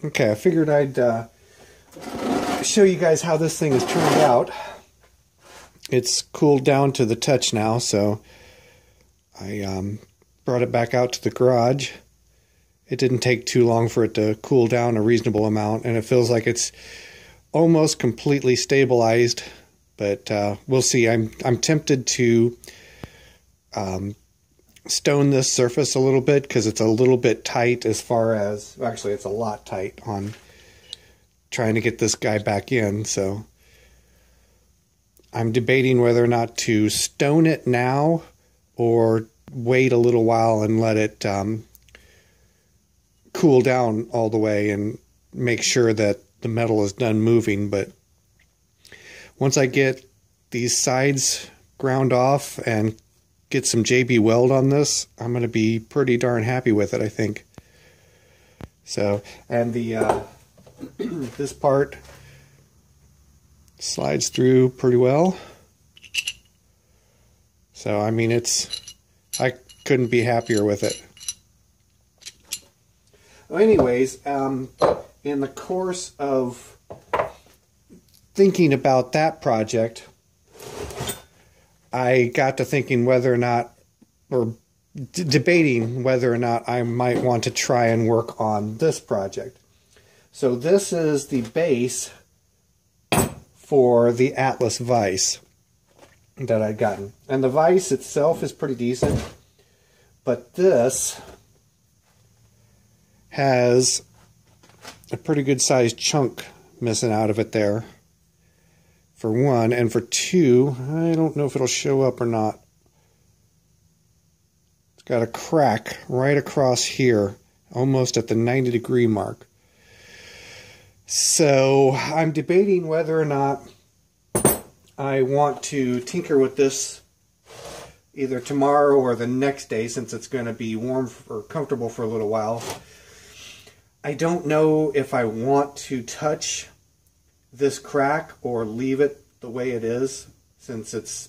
Okay, I figured I'd show you guys how this thing has turned out. It's cooled down to the touch now, so I brought it back out to the garage. It didn't take too long for it to cool down a reasonable amount, and it feels like it's almost completely stabilized, but we'll see. I'm tempted to stone this surface a little bit because it's a little bit tight as far as, actually it's a lot tight on trying to get this guy back in, so I'm debating whether or not to stone it now or wait a little while and let it cool down all the way and make sure that the metal is done moving. But once I get these sides ground off and get some JB Weld on this, I'm going to be pretty darn happy with it, I think. So, and the this part slides through pretty well. So, I mean, I couldn't be happier with it. Well, anyways, in the course of thinking about that project, I got to thinking whether or not, or debating whether or not I might want to try and work on this project. So this is the base for the Atlas vise that I'd gotten. And the vise itself is pretty decent, but this has a pretty good sized chunk missing out of it there, for one, and for two, I don't know if it'll show up or not. It's got a crack right across here, almost at the 90-degree mark. So I'm debating whether or not I want to tinker with this either tomorrow or the next day, since it's going to be warm or comfortable for a little while. I don't know if I want to touch this crack or leave it the way it is, since it's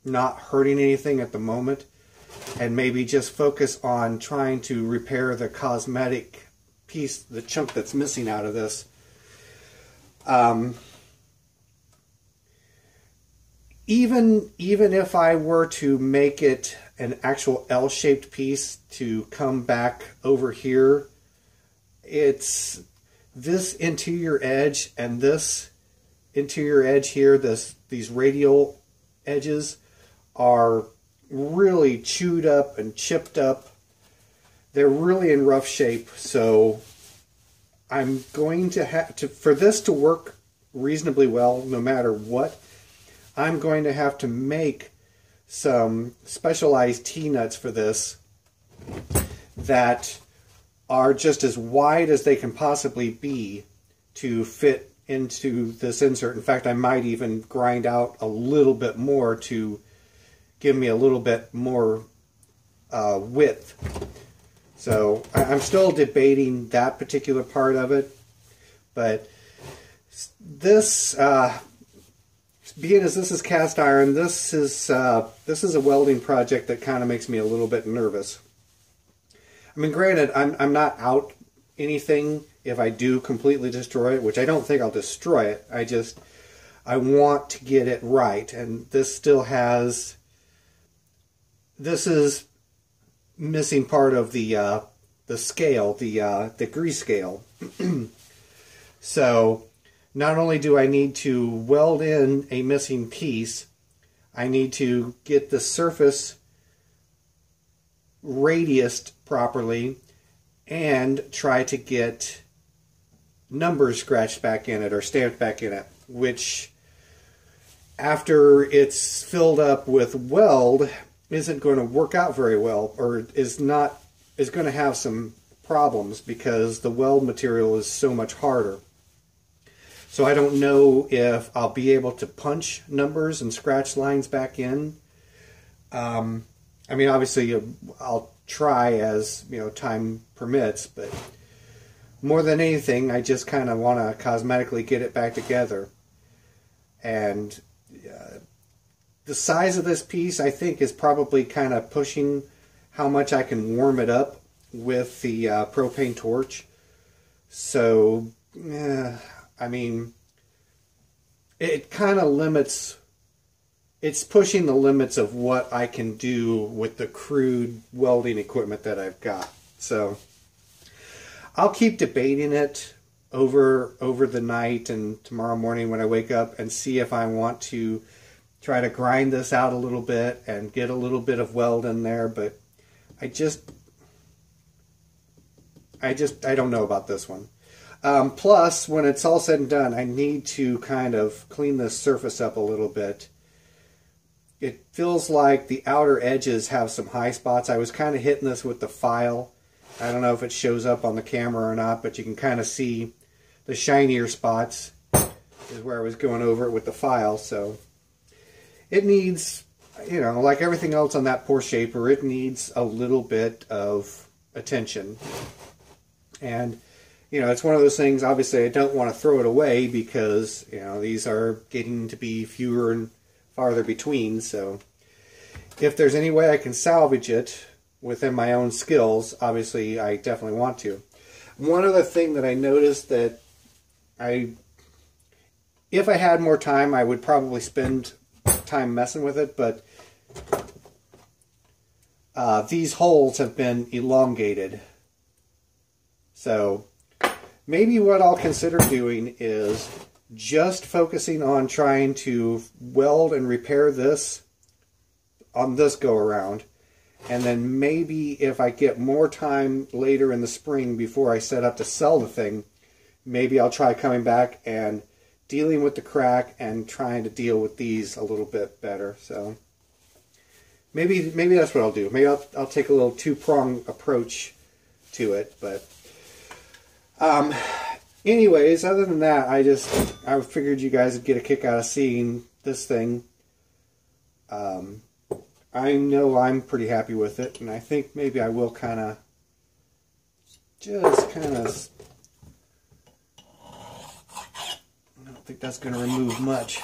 not hurting anything at the moment, and maybe just focus on trying to repair the cosmetic piece, the chunk that's missing out of this. Even if I were to make it an actual L-shaped piece to come back over here, it's this interior edge and this interior edge here, these radial edges are really chewed up and chipped up. They're really in rough shape, so I'm going to have to, for this to work reasonably well no matter what, I'm going to have to make some specialized T-nuts for this that are just as wide as they can possibly be to fit into this insert. In fact, I might even grind out a little bit more to give me a little bit more width. So I'm still debating that particular part of it, but this, being as this is cast iron, this is a welding project that kind of makes me a little bit nervous. I mean, granted, I'm not out anything if I do completely destroy it, which I don't think I'll destroy it. I want to get it right, and this still has, this is missing part of the scale, the grease scale. So not only do I need to weld in a missing piece, I need to get the surface radiused properly and try to get numbers scratched back in it or stamped back in it, which after it's filled up with weld isn't going to work out very well, or is going to have some problems because the weld material is so much harder. So I don't know if I'll be able to punch numbers and scratch lines back in. I mean, obviously, I'll try as time permits, but more than anything, I just kind of want to cosmetically get it back together. And the size of this piece, I think, is probably kind of pushing how much I can warm it up with the propane torch. So, I mean, it kind of limits, it's pushing the limits of what I can do with the crude welding equipment that I've got. So I'll keep debating it over the night and tomorrow morning when I wake up and see if I want to try to grind this out a little bit and get a little bit of weld in there. But I don't know about this one. Plus, when it's all said and done, I need to kind of clean this surface up a little bit. It feels like the outer edges have some high spots. I was kind of hitting this with the file. I don't know if it shows up on the camera or not, but you can kind of see the shinier spots is where I was going over it with the file. So it needs, you know, like everything else on that pour shaper, it needs a little bit of attention. And, you know, it's one of those things, obviously I don't want to throw it away because, you know, these are getting to be fewer and farther between. So if there's any way I can salvage it within my own skills, obviously I definitely want to. One other thing that I noticed that if I had more time, I would probably spend time messing with it, but these holes have been elongated. So maybe what I'll consider doing is just focusing on trying to weld and repair this on this go around. And then maybe if I get more time later in the spring before I set up to sell the thing, maybe I'll try coming back and dealing with the crack and trying to deal with these a little bit better. So maybe that's what I'll do. Maybe I'll take a little two-pronged approach to it. But anyways, other than that, I figured you guys would get a kick out of seeing this thing. I know I'm pretty happy with it, and I think maybe I will I don't think that's going to remove much.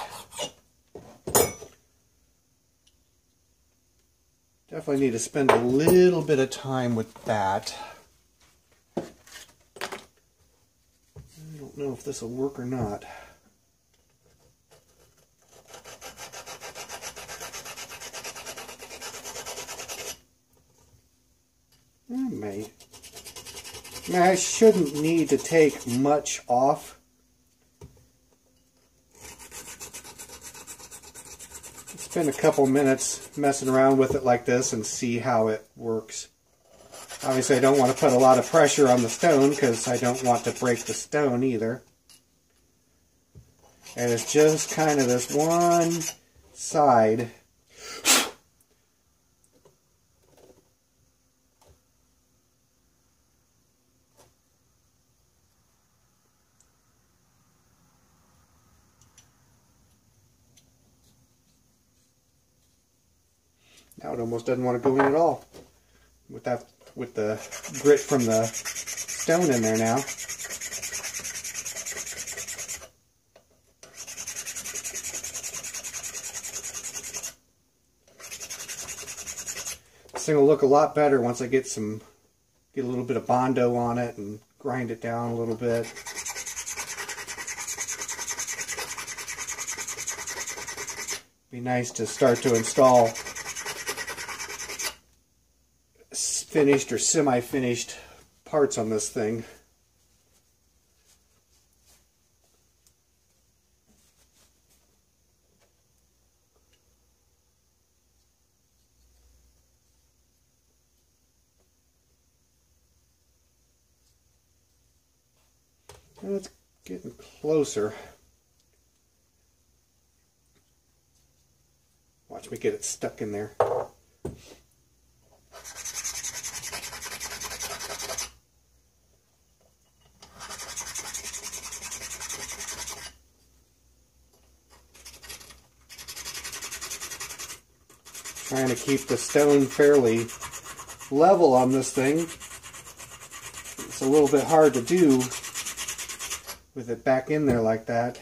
Definitely need to spend a little bit of time with that. I don't know if this will work or not. I shouldn't need to take much off. Spend a couple minutes messing around with it like this and see how it works. Obviously I don't want to put a lot of pressure on the stone because I don't want to break the stone either. And it's just kind of this one side. Now it almost doesn't want to go in at all with the grit from the stone in there now. This thing will look a lot better once I get a little bit of Bondo on it and grind it down a little bit. Be nice to start to install finished or semi-finished parts on this thing. Well, it's getting closer. Watch me get it stuck in there. Trying to keep the stone fairly level on this thing. It's a little bit hard to do with it back in there like that.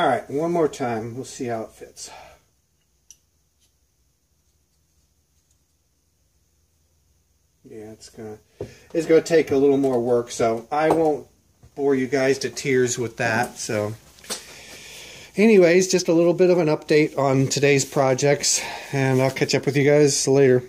All right, one more time. We'll see how it fits. Yeah, it's gonna take a little more work, so I won't bore you guys to tears with that. So anyways, just a little bit of an update on today's projects, and I'll catch up with you guys later.